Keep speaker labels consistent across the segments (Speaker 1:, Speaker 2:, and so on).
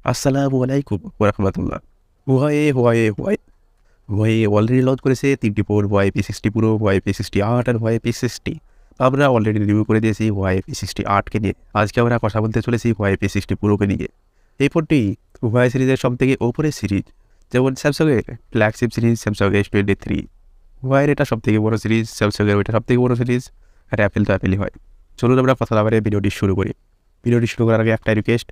Speaker 1: আসসালামু আলাইকুম ওয়া রাহমাতুল্লাহ। Huawei অলরেডি লঞ্চ করেছে 3টি phone Huawei P60 Pro, Huawei P60 8 আর Huawei P60। আমরা অলরেডি রিভিউ করে দিয়েছি Huawei P60 8 কে নিয়ে। আজকে আমরা কথা বলতে চলেছি Huawei P60 Pro কে নিয়ে। এই ফোনটি Huawei সিরিজের সবথেকে উপরের সিরিজ। যেমন Samsung এর flagship series Samsung S23, Huawei এর এটা সবথেকে বড় সিরিজ, Samsung এর ওইটা সবথেকে বড় সিরিজ, আর Apple তো Apple-ই হয়। চলুন আমরা কথা না বাড়িয়ে ভিডিওটি শুরু করি। ভিডিওটি শুরু করার আগে একটা রিকোয়েস্ট,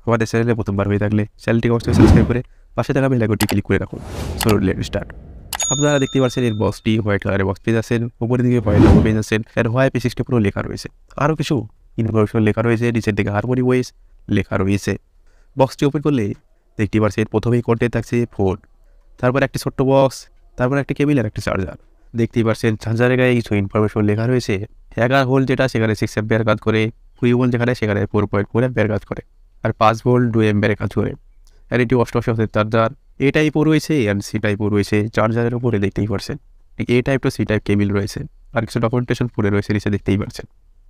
Speaker 1: আমাদের চ্যানেলে প্রথমবার হয়ে থাকলে চ্যানেলটিকে অবশ্যই সাবস্ক্রাইব করে পাশে থাকা বেল আইকনটি ক্লিক করে রাখুন। So let start. আপনারা দেখতে পাচ্ছেন এর বক্সটি হোয়াইট কালারের বক্স পেয়ে যাচ্ছেন, উপরের দিকে হোয়াইট লোগো পেয়ে যাচ্ছেন, এর Huawei P60 Pro লেখা রয়েছে। আরও কিছু ইনফরমেশন লেখা রয়েছে, নিচের দিকে হারমোনি ওয়েস লেখা রয়েছে। বক্সটি ওপেন করলে দেখতে পাচ্ছেন প্রথমেই কন্টেন্ট থাকছে ফোন, তারপর একটি ছোট্ট বক্স, তারপর একটি কেবিল আর একটি চার্জার। দেখতেই পাচ্ছেন চার্জারের গায়ে কিছু ইনফরমেশন লেখা রয়েছে। 11 ভোল্ট যেটা সেখানে 6 অ্যাম্পিয়ার কাজ করে, 20 ভোল্ট যেখানে সেখানে 4.4 অ্যাম্পিয়ার কাজ করে, আর 5 ভোল্ট 2 অ্যাম্পিয়ারে কাজ করে। আর এটি 88 ওয়াটের চার্জার। এ টাইপও রয়েছে আর সি টাইপও রয়েছে। চার্জারের উপরে দেখতেই পাচ্ছেন A type to C type cable রয়েছে, আর কিছু ডকুমেন্টেশন পড়ে রয়েছে নিচে দেখতেই পাচ্ছেন।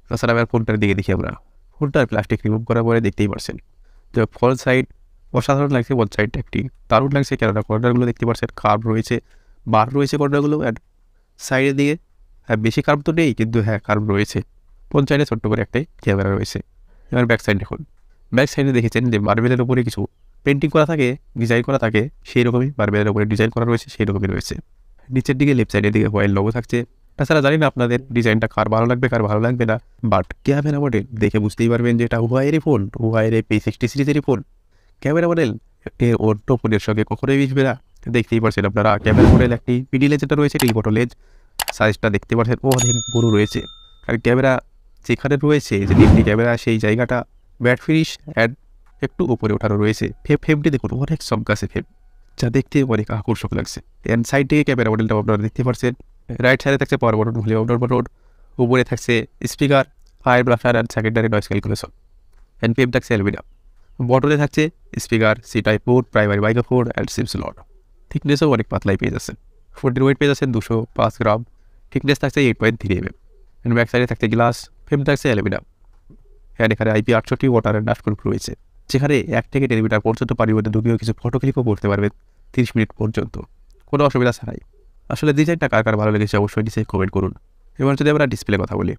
Speaker 1: তাছাড়া আবার ফোনটার দিকে দেখি আমরা, ফোনটার প্লাস্টিক রিমুভ করার পরে দেখতেই পাচ্ছেন যে ফ্রন্ট সাইড অসাধারণ লাগছে, ফ্রন্ট সাইডটা একটি দারুণ লাগছে। কেননা কর্নারগুলো দেখতে পাচ্ছেন কার্ভ রয়েছে, বার রয়েছে কর্নারগুলো, আর সাইডের দিকে হ্যাঁ বেশি কার্ভ তো নেই, কিন্তু হ্যাঁ কার্ভ রয়েছে। ফ্রন্ট সাইডে ছোট্ট করে একটাই ক্যামেরা রয়েছে। এবার ব্যাক সাইড দেখুন, ব্যাক সাইডে দেখেছেন যে মার্বেলের উপরে কিছু পেন্টিং করা থাকে, ডিজাইন করা থাকে, সেই রকমই মার্বেলের উপরে ডিজাইন করা রয়েছে, সেই রকমই রয়েছে। নিচের দিকে লেফট সাইডের দিকে হোয়াইট লোগো থাকছে। তাছাড়া জানি না আপনাদের ডিজাইনটা কার ভালো লাগবে কার ভালো লাগবে না, বাট ক্যামেরা মডেল দেখে বুঝতেই পারবেন যে এটা Huawei-এরই ফোন, Huawei-এর P60 সিরিজেরই ফোন। ক্যামেরা মডেল অন্য ফোনের সঙ্গে কখনোই মিশবে না। দেখতেই পাচ্ছেন আপনারা ক্যামেরা মডেল একটি মিডি লেন্স যেটা রয়েছে, টেলিফটো লেন্স, সাইজটা দেখতে পাচ্ছেন অনেক বড় রয়েছে। আর ক্যামেরা যেখানে রয়েছে যে তিনটি ক্যামেরা, সেই জায়গাটা ব্যাট ফিনিশ অ্যান্ড একটু উপরে ওঠানো রয়েছে। ফ্রেমটি দেখুন অনেক চমকাছে ফ্রেম, যা দেখতে অনেক আকর্ষক লাগছে। অ্যান্ড সাইড থেকে ক্যামেরা মডেলটা আপনারা দেখতে পাচ্ছেন। রাইট সাইডে থাকছে power button, volume down button, উপরে থাকছে speaker, fire blaster and secondary noise calculation, and frame থাকছে অ্যালুমিনিয়াম। বটনে থাকছে speaker, C type port, primary microphone and SIM slot. থিকনেসও অনেক পাতলাই পেয়ে যাচ্ছেন। ফোনটির ওয়েট পেয়ে যাচ্ছেন 205 গ্রাম, থিকনেস থাকছে 8.3 mm। অ্যান্ড ব্যাক সাইডে থাকছে গ্লাস, ফ্রেম থাকছে অ্যালুমিনিয়াম। অ্যান্ড এখানে IP68 water and dust proof রয়েছে, যেখানে 1 থেকে 1.5 মিটার পর্যন্ত পানির মধ্যে ডুবিয়েও কিছু ফটো ক্লিপও করতে পারবেন 30 মিনিট পর্যন্ত, কোনো অসুবিধা ছাড়াই। আসলে ডিজাইনটা কার কার ভালো লেগেছে অবশ্যই নিচে কমেন্ট করুন। এবার যদি আমরা ডিসপ্লে কথা বলি,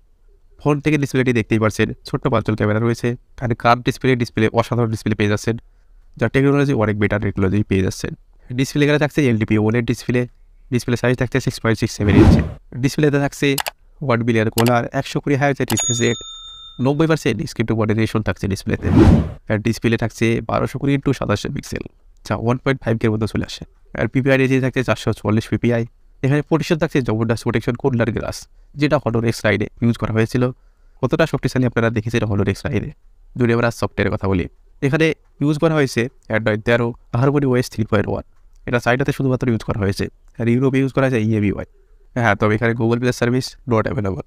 Speaker 1: ফোন থেকে ডিসপ্লেটি দেখতেই পাচ্ছেন ছোট্ট পাঁচজন ক্যামেরা রয়েছে, আর কার্ভ ডিসপ্লে অসাধারণ ডিসপ্লে পেয়ে যাচ্ছেন, যার টেকনোলজি অনেক বেটার টেকনোলজি পেয়ে যাচ্ছেন। ডিসপ্লে এখানে থাকছে LTP OLED ডিসপ্লে সাইজ থাকছে 6.67 ইঞ্চি। ডিসপ্লেতে থাকছে 1 billion colour, 120 hertz refresh rate, 90% screen to body রেশন থাকছে ডিসপ্লেতে। আর ডিসপ্লে থাকছে 1220x2700 পিক্সেল, যা 1.5K এর মধ্যে চলে আসে। আর PPI রেঞ্জ থাকছে 444 PPI। এখানে প্রোটেকশন থাকছে জবরদস্ত প্রোটেকশন কোডলার গ্লাস, যেটা Honor X রাইডে ইউজ করা হয়েছিল। কতটা শক্তিশালী আপনারা দেখেছেন Honor X রাইডে। যদি আমরা সফটওয়্যারের কথা বলি, এখানে ইউজ করা হয়েছে Android 13 হারমোনি ওএস 3.1। এটা সাইডাতে শুধুমাত্র ইউজ করা হয়েছে, আর ইউরোপে ইউজ করা হয়েছে EMUI। হ্যাঁ, তবে এখানে Google play service not available.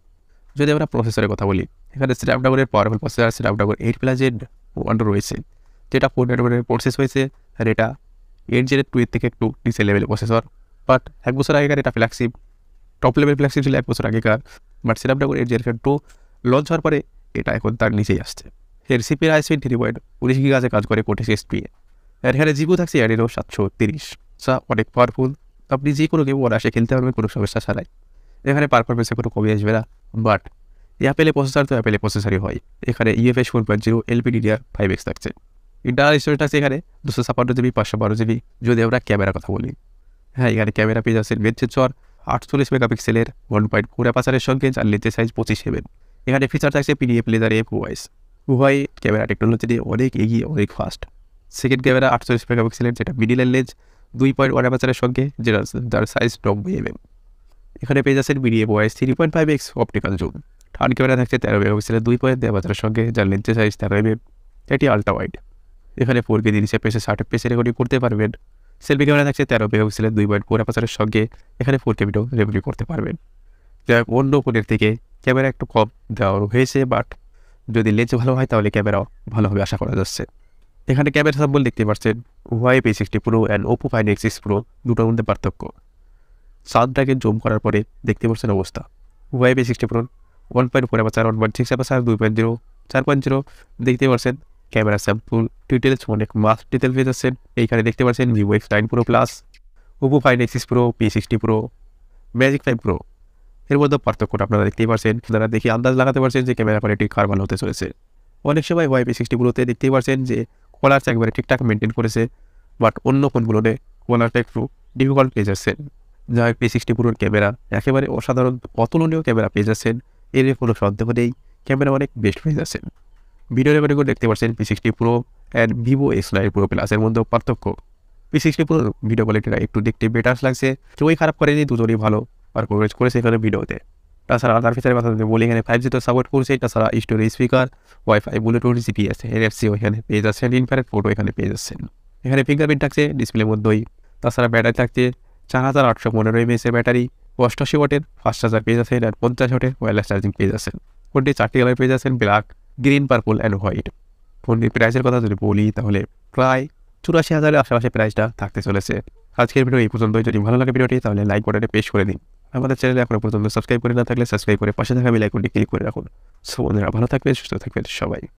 Speaker 1: যদি আমরা প্রসেসরের কথা বলি, এখানে স্ন্যাপড্রাগনের পাওয়ারফুল প্রসেসর স্ন্যাপড্রাগন 8+ Gen 1 রয়েছে, যেটা 4 ন্যানোমিটারের প্রসেস হয়েছে। আর এটা 8 Gen 2 এর থেকে একটু নিচে লেভেলের প্রসেসর, বাট 1 বছর আগেকার এটা ফ্ল্যাগশিপ, টপ লেভেল ফ্ল্যাগশিপ ছিল 1 বছর আগেকার। বাট স্ন্যাপড্রাগন 8 Gen 2 লঞ্চ হওয়ার পরে এটা এখন তার নিচেই আসছে। এর সিপির হাই-স্পিড 3.19 GHz কাজ করে 40 SPA। আর এখানে জিপি থাকছে Adreno 730, যা অনেক পাওয়ারফুল। আপনি যে কোনো গেম অনায়াসে খেলতে পারবেন কোনো সমস্যা ছাড়াই। এখানে পারফরমেন্সে কোনো কমে আসবে না। বাট অ্যাপেলের প্রসেসর তো অ্যাপেলের প্রসেসরই হয়। এখানে UFS 4.0 LPDDR5X থাকছে। ইন্টারনাল স্টোরেজ থাকছে এখানে 256 GB 512 GB। যদি আমরা ক্যামেরার কথা বলি, হ্যাঁ এখানে ক্যামেরা পেয়ে যাচ্ছেন মেন সেন্সর 48 মেগাপিক্সেলের 1.4 অ্যাপাচারের সঙ্গে, যার লেন্সের সাইজ 25 mm। এখানে ফিচার থাকছে PDF laser FOIS। Huawei camera technology দিয়ে অনেক এগিয়ে, অনেক ফাস্ট। সেকেন্ড ক্যামেরা 48 মেগাপিক্সেলের, যেটা মিডিল লেন্স 2.1 অ্যাপাচারের সঙ্গে, যার সাইজ 90 mm। এখানে পেয়ে যাচ্ছেন FOIS 3.5X optical zoom. Third camera থাকছে 13 মেগাপিক্সেলের 2.2 অ্যাপাচারের সঙ্গে, যার লেন্সের সাইজ 13 mm। এটি আলট্রা ওয়াইড। এখানে 4K 30 FPS 60 FPS রেকর্ডিং করতে পারবেন। সেলফি ক্যামেরা থাকছে 13 মেগাপিক্সেলের 2.4 অ্যাপাচারের সঙ্গে, এখানে 4K ভিডিও রেকর্ডিং করতে পারবেন। যা অন্য ফোনের থেকে ক্যামেরা একটু কম দেওয়া হয়েছে, বাট যদি লেন্স ভালো হয় তাহলে ক্যামেরাও ভালোভাবে আশা করা যাচ্ছে। এখানে ক্যামেরা স্যাম্পল দেখতে পাচ্ছেন Huawei P60 Pro and Oppo Find X6 Pro, দুটোর মধ্যে পার্থক্য। সাউন্ডটাকে জুম করার পরে দেখতে পাচ্ছেন অবস্থা। Huawei P60 Pro 1.4 aperture, 1.6 aperture, 2.0, 4.0 দেখতে পাচ্ছেন। ক্যামেরা স্যাম্পল ডিটেলস, অনেক মাস্ট ডিটেল পেয়ে যাচ্ছেন। এইখানে দেখতে পাচ্ছেন Vivo X9 Pro plus, Oppo Find X6 Pro, P60 Pro, magic 5 Pro। এর মধ্যে পার্থক্যটা আপনারা দেখতেই পাচ্ছেন। আপনারা দেখে আন্দাজ লাগাতে পারছেন যে ক্যামেরা কোয়ালিটি কার ভালো হতে চলেছে। অনেক সময় Huawei P60 Proতে দেখতেই পাচ্ছেন যে কলার একবারে ঠিকঠাক মেনটেন করেছে, বাট অন্য ফোনগুলোতে কলারটা একটু ডিফিকাল্ট পেয়ে যাচ্ছেন। যা P60 Proর ক্যামেরা একেবারে অসাধারণ অতুলনীয় ক্যামেরা পেয়ে যাচ্ছেন, এর কোনো সন্দেহ নেই। ক্যামেরা অনেক বেস্ট পেয়ে যাচ্ছেন। ভিডিও রেকর্ডিং করে দেখতে পাচ্ছেন P60 Pro and Vivo X9 Pro প্লাসের মধ্যে পার্থক্য। P60 Pro ভিডিও কোয়ালিটিটা একটু দেখতে বেটার লাগছে, কেউই খারাপ করেনি, দুজনই ভালো পারফরমেন্স করেছে এখানে ভিডিওতে। তাছাড়া তার ভিতরে কথা যদি বলি, এখানে 5G তো সাপোর্ট করছে। তাছাড়া storage speaker, wifi, Bluetooth, GPS, NFC এখানে পেয়ে যাচ্ছেন, ইনফ্রারেড ফটো এখানে পেয়ে যাচ্ছেন। এখানে ফিঙ্গারপ্রিন্ট থাকছে ডিসপ্লের মধ্যেই। তাছাড়া ব্যাটারি থাকছে 4815 mAh ব্যাটারি, 88 ওয়াটের ফাস্ট চার্জার পেয়ে যাচ্ছেন, আর 50 ওয়াটের ওয়্যারলেস চার্জিং পেয়ে যাচ্ছেন। ফোনটি 4টি কালার পেয়ে যাচ্ছেন, black, green, purple and white. ফোনটির প্রাইসের কথা যদি বলি তাহলে প্রায় 84,000-এর আশেপাশে প্রাইসটা থাকতে চলেছে। আজকের ভিডিও এই পর্যন্তই। যদি ভালো লাগে ভিডিওটি তাহলে লাইক বাটনে পেশ করে দিন। আমাদের চ্যানেলে এখনো পর্যন্ত সাবস্ক্রাইব করে না থাকলে সাবস্ক্রাইব করে পাশে থাকা বেল আইকনটি ক্লিক করে রাখুন। সো বন্ধুরা ভালো থাকবেন, সুস্থ থাকবেন সবাই।